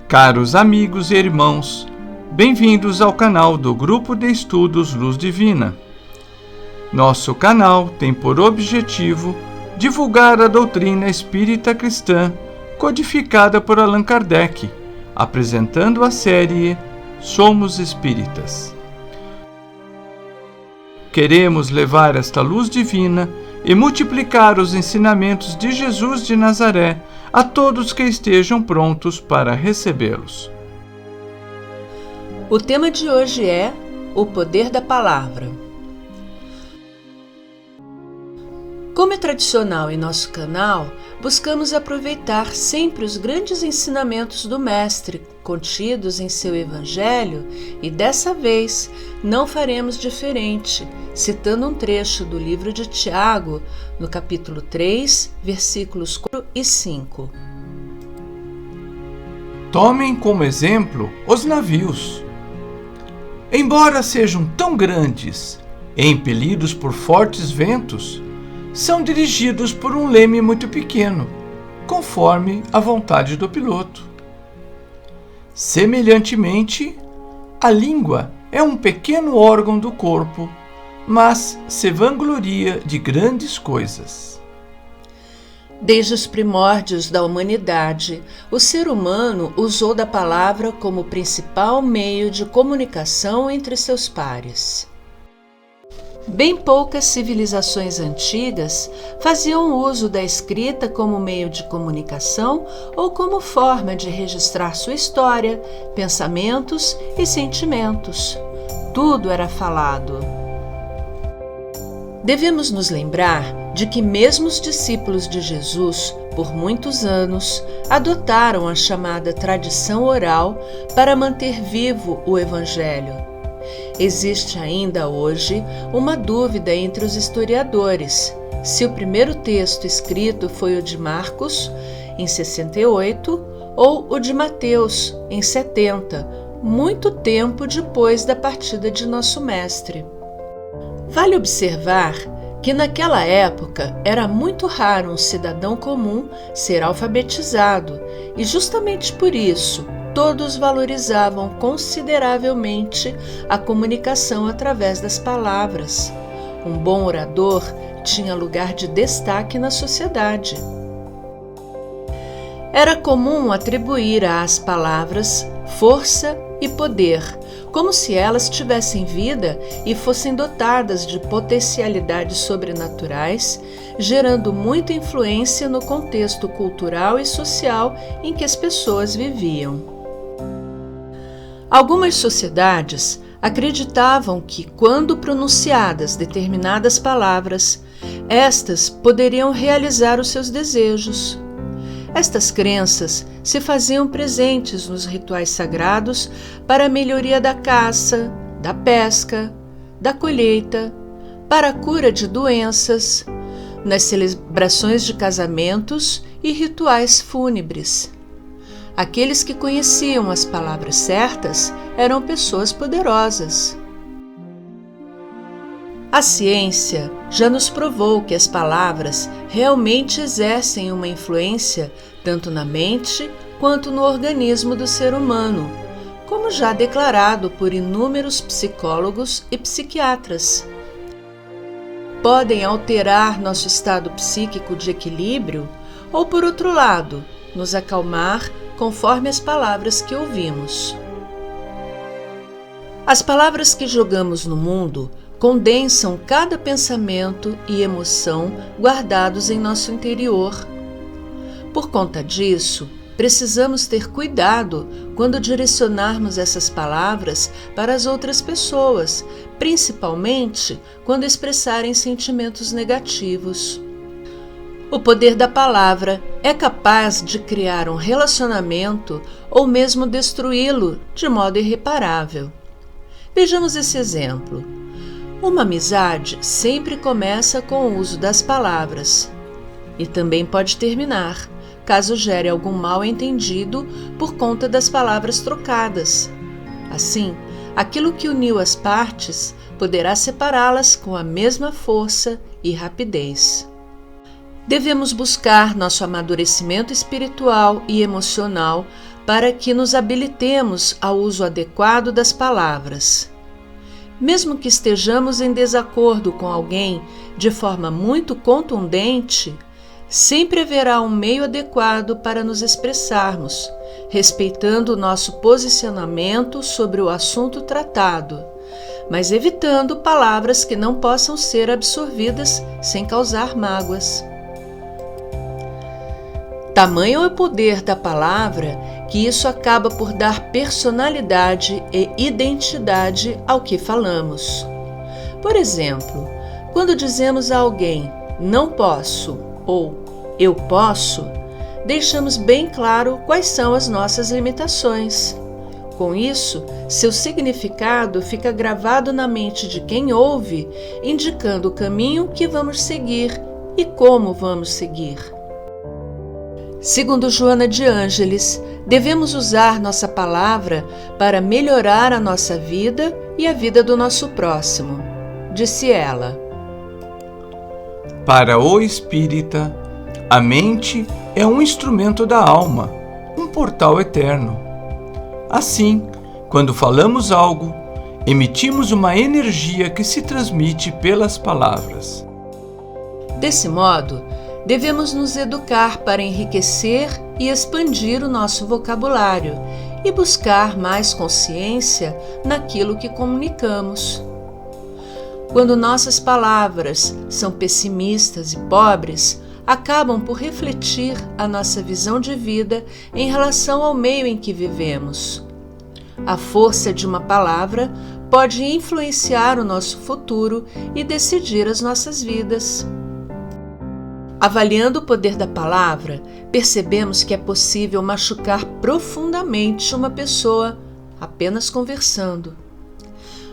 Caros amigos e irmãos, bem-vindos ao canal do Grupo de Estudos Luz Divina. Nosso canal tem por objetivo divulgar a doutrina espírita cristã codificada por Allan Kardec, apresentando a série Somos Espíritas. Queremos levar esta luz divina e multiplicar os ensinamentos de Jesus de Nazaré a todos que estejam prontos para recebê-los. O tema de hoje é o poder da palavra. Como é tradicional em nosso canal, buscamos aproveitar sempre os grandes ensinamentos do Mestre contidos em seu Evangelho e dessa vez não faremos diferente, citando um trecho do livro de Tiago, no capítulo 3, versículos 4 e 5. Tomem como exemplo os navios. Embora sejam tão grandes e impelidos por fortes ventos, são dirigidos por um leme muito pequeno, conforme a vontade do piloto. Semelhantemente, a língua é um pequeno órgão do corpo, mas se vangloria de grandes coisas. Desde os primórdios da humanidade, o ser humano usou da palavra como principal meio de comunicação entre seus pares. Bem poucas civilizações antigas faziam uso da escrita como meio de comunicação ou como forma de registrar sua história, pensamentos e sentimentos. Tudo era falado. Devemos nos lembrar de que mesmo os discípulos de Jesus, por muitos anos, adotaram a chamada tradição oral para manter vivo o Evangelho. Existe ainda hoje uma dúvida entre os historiadores se o primeiro texto escrito foi o de Marcos, em 68, ou o de Mateus, em 70, muito tempo depois da partida de nosso Mestre. Vale observar que naquela época era muito raro um cidadão comum ser alfabetizado e justamente por isso todos valorizavam consideravelmente a comunicação através das palavras. Um bom orador tinha lugar de destaque na sociedade. Era comum atribuir às palavras força e poder, como se elas tivessem vida e fossem dotadas de potencialidades sobrenaturais, gerando muita influência no contexto cultural e social em que as pessoas viviam. Algumas sociedades acreditavam que, quando pronunciadas determinadas palavras, estas poderiam realizar os seus desejos. Estas crenças se faziam presentes nos rituais sagrados para a melhoria da caça, da pesca, da colheita, para a cura de doenças, nas celebrações de casamentos e rituais fúnebres. Aqueles que conheciam as palavras certas eram pessoas poderosas. A ciência já nos provou que as palavras realmente exercem uma influência tanto na mente quanto no organismo do ser humano, como já declarado por inúmeros psicólogos e psiquiatras. Podem alterar nosso estado psíquico de equilíbrio ou, por outro lado, nos acalmar conforme as palavras que ouvimos. As palavras que jogamos no mundo condensam cada pensamento e emoção guardados em nosso interior. Por conta disso, precisamos ter cuidado quando direcionarmos essas palavras para as outras pessoas, principalmente quando expressarem sentimentos negativos. O poder da palavra é capaz de criar um relacionamento ou mesmo destruí-lo de modo irreparável. Vejamos esse exemplo. Uma amizade sempre começa com o uso das palavras e também pode terminar, caso gere algum mal-entendido por conta das palavras trocadas. Assim, aquilo que uniu as partes poderá separá-las com a mesma força e rapidez. Devemos buscar nosso amadurecimento espiritual e emocional para que nos habilitemos ao uso adequado das palavras. Mesmo que estejamos em desacordo com alguém de forma muito contundente, sempre haverá um meio adequado para nos expressarmos, respeitando o nosso posicionamento sobre o assunto tratado, mas evitando palavras que não possam ser absorvidas sem causar mágoas. Tamanho é o poder da palavra que isso acaba por dar personalidade e identidade ao que falamos. Por exemplo, quando dizemos a alguém "não posso" ou "eu posso", deixamos bem claro quais são as nossas limitações. Com isso, seu significado fica gravado na mente de quem ouve, indicando o caminho que vamos seguir e como vamos seguir. Segundo Joana de Ângeles, devemos usar nossa palavra para melhorar a nossa vida e a vida do nosso próximo. Disse ela: Para o espírita, a mente é um instrumento da alma, um portal eterno. Assim, quando falamos algo, emitimos uma energia que se transmite pelas palavras. Desse modo, devemos nos educar para enriquecer e expandir o nosso vocabulário e buscar mais consciência naquilo que comunicamos. Quando nossas palavras são pessimistas e pobres, acabam por refletir a nossa visão de vida em relação ao meio em que vivemos. A força de uma palavra pode influenciar o nosso futuro e decidir as nossas vidas. Avaliando o poder da palavra, percebemos que é possível machucar profundamente uma pessoa apenas conversando.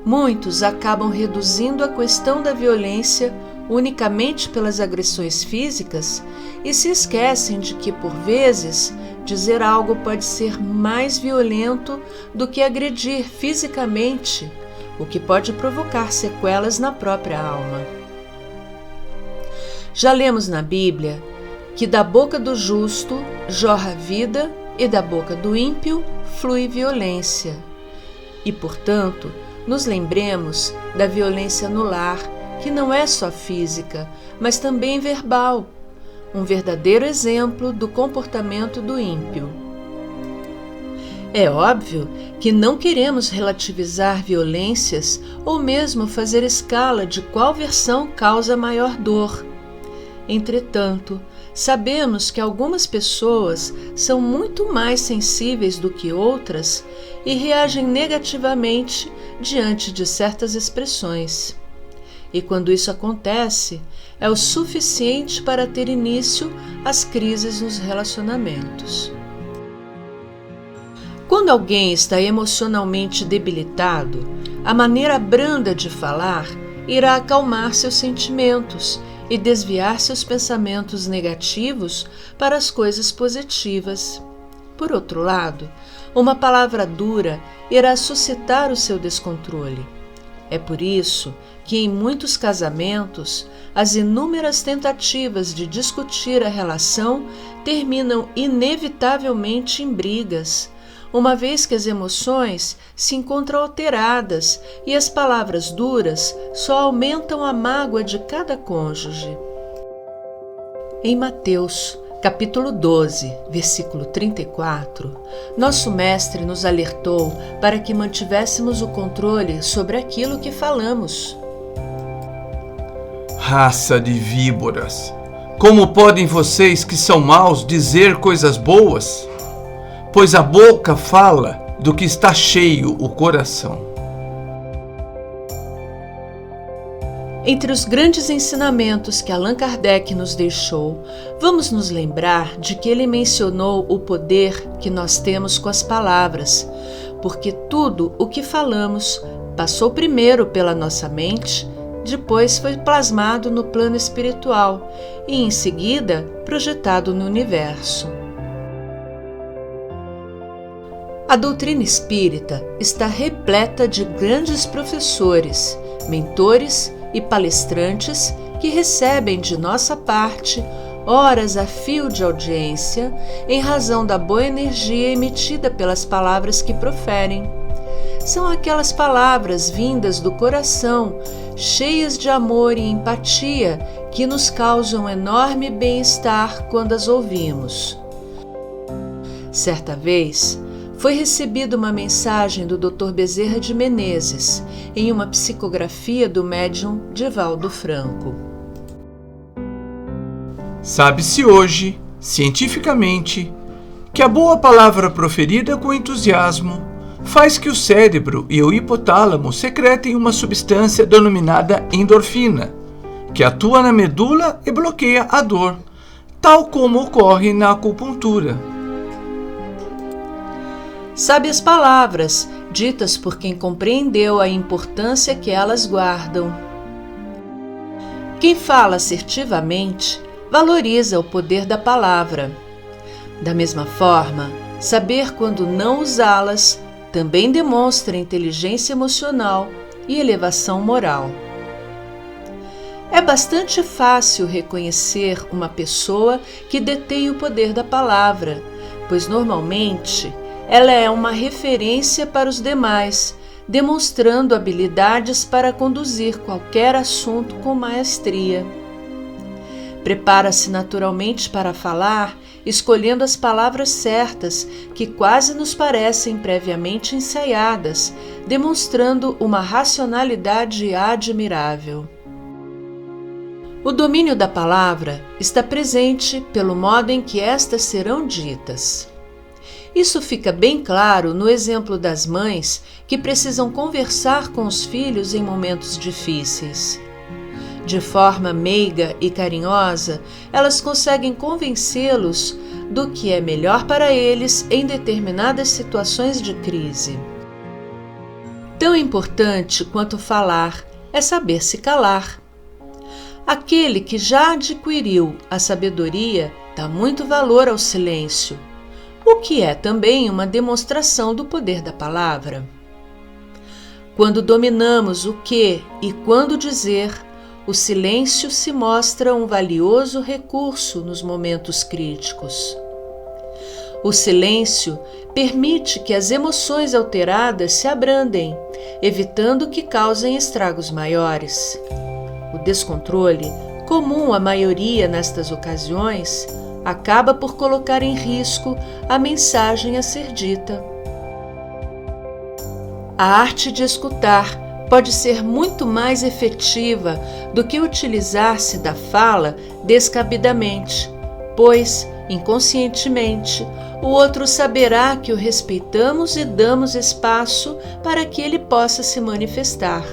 Muitos acabam reduzindo a questão da violência unicamente pelas agressões físicas e se esquecem de que, por vezes, dizer algo pode ser mais violento do que agredir fisicamente, o que pode provocar sequelas na própria alma. Já lemos na Bíblia que da boca do justo jorra vida e da boca do ímpio flui violência. E, portanto, nos lembremos da violência no lar, que não é só física, mas também verbal, um verdadeiro exemplo do comportamento do ímpio. É óbvio que não queremos relativizar violências ou mesmo fazer escala de qual versão causa maior dor. Entretanto, sabemos que algumas pessoas são muito mais sensíveis do que outras e reagem negativamente diante de certas expressões. E quando isso acontece, é o suficiente para ter início às crises nos relacionamentos. Quando alguém está emocionalmente debilitado, a maneira branda de falar irá acalmar seus sentimentos e desviar seus pensamentos negativos para as coisas positivas. Por outro lado, uma palavra dura irá suscitar o seu descontrole. É por isso que em muitos casamentos, as inúmeras tentativas de discutir a relação terminam inevitavelmente em brigas, uma vez que as emoções se encontram alteradas e as palavras duras só aumentam a mágoa de cada cônjuge. Em Mateus, capítulo 12, versículo 34, nosso mestre nos alertou para que mantivéssemos o controle sobre aquilo que falamos. Raça de víboras! Como podem vocês que são maus dizer coisas boas? Pois a boca fala do que está cheio o coração. Entre os grandes ensinamentos que Allan Kardec nos deixou, vamos nos lembrar de que ele mencionou o poder que nós temos com as palavras, porque tudo o que falamos passou primeiro pela nossa mente, depois foi plasmado no plano espiritual e, em seguida, projetado no universo. A doutrina espírita está repleta de grandes professores, mentores e palestrantes que recebem de nossa parte horas a fio de audiência em razão da boa energia emitida pelas palavras que proferem. São aquelas palavras vindas do coração, cheias de amor e empatia, que nos causam enorme bem-estar quando as ouvimos. Certa vez, foi recebida uma mensagem do Dr. Bezerra de Menezes em uma psicografia do médium Divaldo Franco. Sabe-se hoje, cientificamente, que a boa palavra proferida com entusiasmo faz que o cérebro e o hipotálamo secretem uma substância denominada endorfina, que atua na medula e bloqueia a dor, tal como ocorre na acupuntura. Sabe as palavras, ditas por quem compreendeu a importância que elas guardam. Quem fala assertivamente valoriza o poder da palavra. Da mesma forma, saber quando não usá-las também demonstra inteligência emocional e elevação moral. É bastante fácil reconhecer uma pessoa que detém o poder da palavra, pois normalmente ela é uma referência para os demais, demonstrando habilidades para conduzir qualquer assunto com maestria. Prepara-se naturalmente para falar, escolhendo as palavras certas, que quase nos parecem previamente ensaiadas, demonstrando uma racionalidade admirável. O domínio da palavra está presente pelo modo em que estas serão ditas. Isso fica bem claro no exemplo das mães que precisam conversar com os filhos em momentos difíceis. De forma meiga e carinhosa, elas conseguem convencê-los do que é melhor para eles em determinadas situações de crise. Tão importante quanto falar é saber se calar. Aquele que já adquiriu a sabedoria dá muito valor ao silêncio, o que é também uma demonstração do poder da palavra. Quando dominamos o que e quando dizer, o silêncio se mostra um valioso recurso nos momentos críticos. O silêncio permite que as emoções alteradas se abrandem, evitando que causem estragos maiores. O descontrole, comum à maioria nestas ocasiões, acaba por colocar em risco a mensagem a ser dita. A arte de escutar pode ser muito mais efetiva do que utilizar-se da fala descabidamente, pois, inconscientemente, o outro saberá que o respeitamos e damos espaço para que ele possa se manifestar.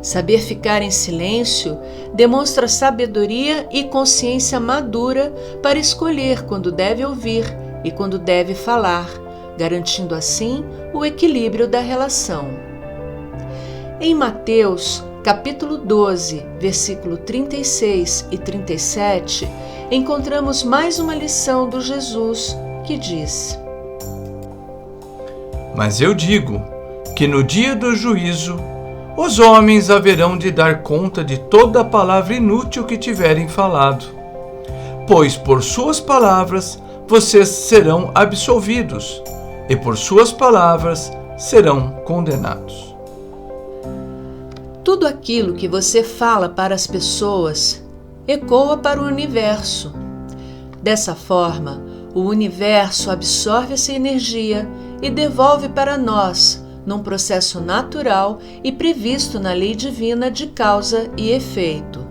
Saber ficar em silêncio demonstra sabedoria e consciência madura para escolher quando deve ouvir e quando deve falar, garantindo assim o equilíbrio da relação. Em Mateus, capítulo 12, versículo 36 e 37, encontramos mais uma lição do Jesus que diz: Mas eu digo que no dia do juízo, os homens haverão de dar conta de toda a palavra inútil que tiverem falado, pois por suas palavras vocês serão absolvidos, e por suas palavras serão condenados. Tudo aquilo que você fala para as pessoas ecoa para o universo. Dessa forma, o universo absorve essa energia e devolve para nós, num processo natural e previsto na lei divina de causa e efeito.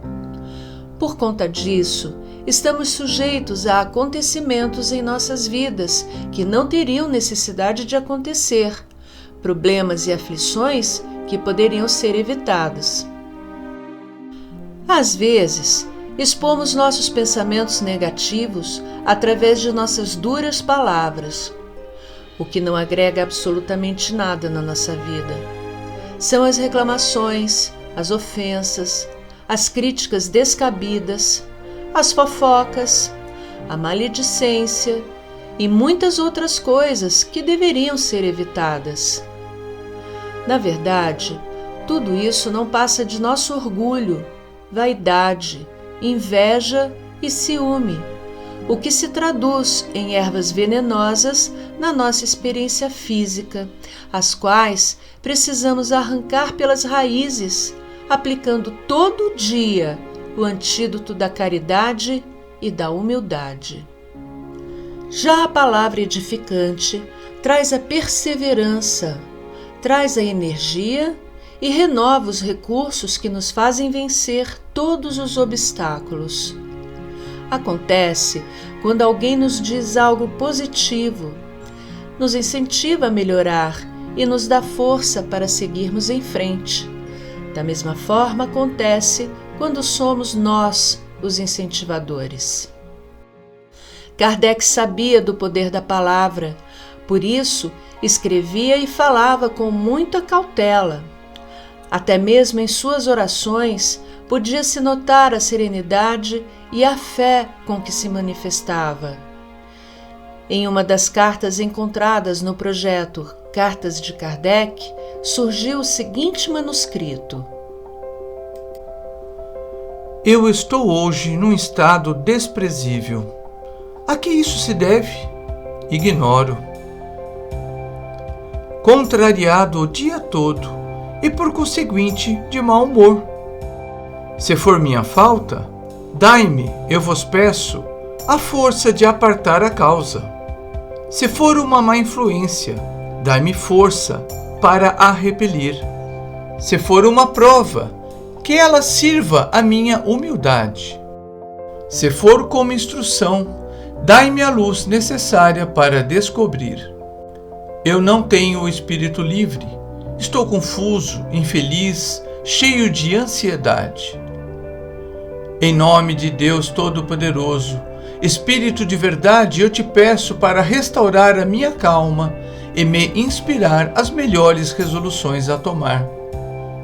Por conta disso, estamos sujeitos a acontecimentos em nossas vidas que não teriam necessidade de acontecer, problemas e aflições que poderiam ser evitados. Às vezes, expomos nossos pensamentos negativos através de nossas duras palavras, o que não agrega absolutamente nada na nossa vida. São as reclamações, as ofensas, as críticas descabidas, as fofocas, a maledicência e muitas outras coisas que deveriam ser evitadas. Na verdade, tudo isso não passa de nosso orgulho, vaidade, inveja e ciúme, o que se traduz em ervas venenosas na nossa experiência física, as quais precisamos arrancar pelas raízes, aplicando todo dia o antídoto da caridade e da humildade. Já a palavra edificante traz a perseverança, traz a energia e renova os recursos que nos fazem vencer todos os obstáculos. Acontece quando alguém nos diz algo positivo, nos incentiva a melhorar e nos dá força para seguirmos em frente. Da mesma forma acontece quando somos nós os incentivadores. Kardec sabia do poder da palavra, por isso escrevia e falava com muita cautela. Até mesmo em suas orações podia-se notar a serenidade e a fé com que se manifestava. Em uma das cartas encontradas no projeto Cartas de Kardec, surgiu o seguinte manuscrito: Eu estou hoje num estado desprezível. A que isso se deve? Ignoro. Contrariado o dia todo e, por conseguinte, de mau humor. Se for minha falta, dai-me, eu vos peço, a força de apartar a causa. Se for uma má influência, dai-me força para a repelir. Se for uma prova, que ela sirva à minha humildade. Se for como instrução, dai-me a luz necessária para descobrir. Eu não tenho o espírito livre, estou confuso, infeliz, cheio de ansiedade. Em nome de Deus Todo-Poderoso, Espírito de verdade, eu te peço para restaurar a minha calma e me inspirar as melhores resoluções a tomar.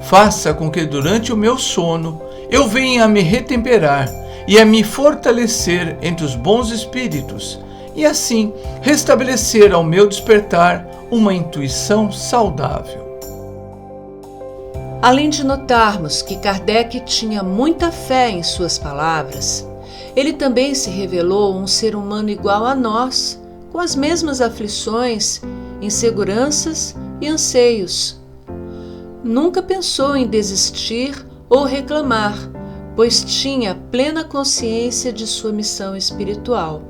Faça com que durante o meu sono eu venha a me retemperar e a me fortalecer entre os bons espíritos, e assim restabelecer ao meu despertar uma intuição saudável. Além de notarmos que Kardec tinha muita fé em suas palavras, ele também se revelou um ser humano igual a nós, com as mesmas aflições, inseguranças e anseios. Nunca pensou em desistir ou reclamar, pois tinha plena consciência de sua missão espiritual.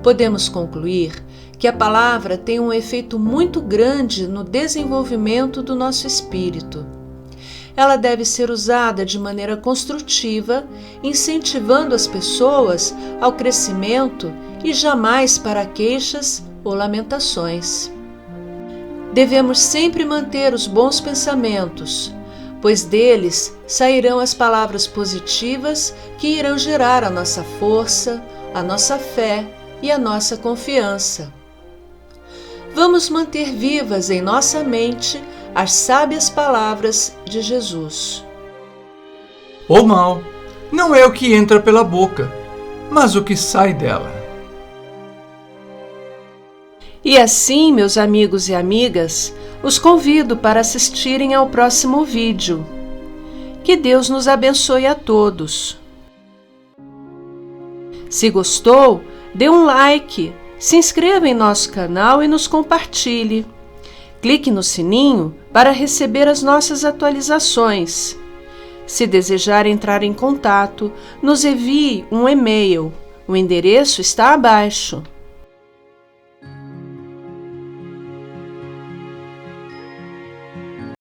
Podemos concluir que a palavra tem um efeito muito grande no desenvolvimento do nosso espírito. Ela deve ser usada de maneira construtiva, incentivando as pessoas ao crescimento e jamais para queixas ou lamentações. Devemos sempre manter os bons pensamentos, pois deles sairão as palavras positivas que irão gerar a nossa força, a nossa fé e a nossa confiança. Vamos manter vivas em nossa mente as sábias palavras de Jesus. O mal não é o que entra pela boca, mas o que sai dela. E assim, meus amigos e amigas, os convido para assistirem ao próximo vídeo. Que Deus nos abençoe a todos. Se gostou, dê um like, se inscreva em nosso canal e nos compartilhe. Clique no sininho para receber as nossas atualizações. Se desejar entrar em contato, nos envie um e-mail. O endereço está abaixo.